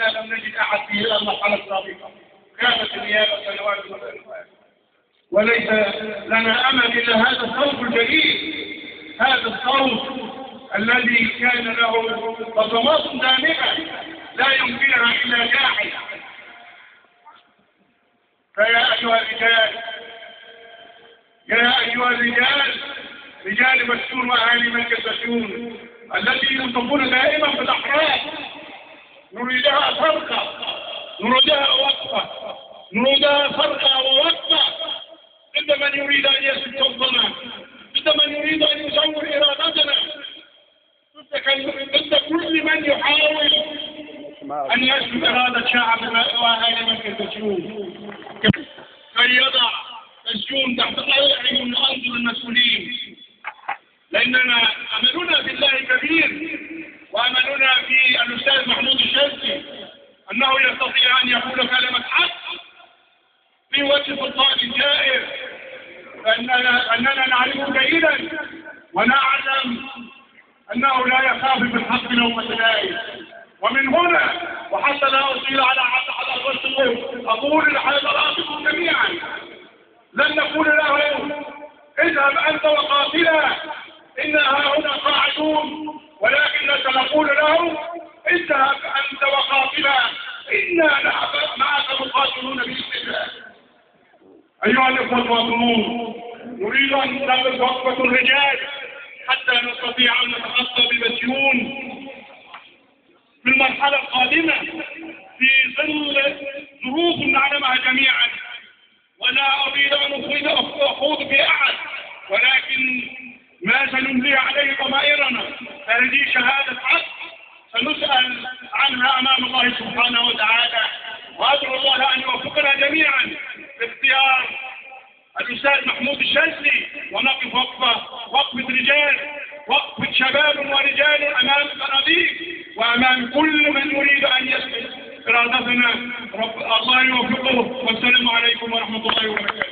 لم نجد أحد في المرحلة السابقة، كانت النيابة سنوات وسنوات، وليس لنا أمل إلا هذا الصوت الجديد، هذا الصوت الذي كان له بصمات دامغة لا ينكرها إلا جاحد. فيا أيها الرجال، يا أيها الرجال، رجال بسيون وأهالي ملك بسيون التي ينطقون دائما بالأحرار، نريدها فرقة، نريدها وقفة، نريدها فرقة ووقفة ضد من يريد أن يسد صوتنا، ضد من يريد أن يزور إرادتنا، ضد كل من يحاول أن يسد إرادة شعبنا وأهالي ملك بسيون. كي يضع بسيون تحت أعين وأنظر المسؤولين، لأننا أملنا في الله كبير، وأملنا في الأستاذ محمود الشاذلي أنه يستطيع أن يقول كلمة حق في وجه سلطان الجائر، أننا نعرفه جيدا ونعلم أنه لا يخاف بالحق لومة لائم. ومن هنا وحتى لا أطيل على الرسول أقول لحضراتكم جميعا لن نقول له اذهب أنت وقاتلا إنها هنا قاعدون، ولكن سنقول له اذهب أنت وقاتلا إنا معك مقاتلون بإذن الله. أيها الإخوة والأخوات، نريد أن نقف وقفة الرجال حتى نستطيع أن نتخطى ببسيون في المرحلة القادمة في ظل ظروف نعلمها جميعا، ولا أريد أن أخوض في أحد، ولكن ما سنملي عليه ضمائرنا هذه شهادة حق سنسأل عنها أمام الله سبحانه وتعالى، وأدعو الله أن يوفقنا جميعا باختيار الأستاذ محمود الشاذلي، ونقف وقفة رجال، وقفة شباب ورجال أمام الصناديق وأمام كل من يريد أن يسعد إرادتنا. الله يوفقه، والسلام عليكم ورحمة الله وبركاته.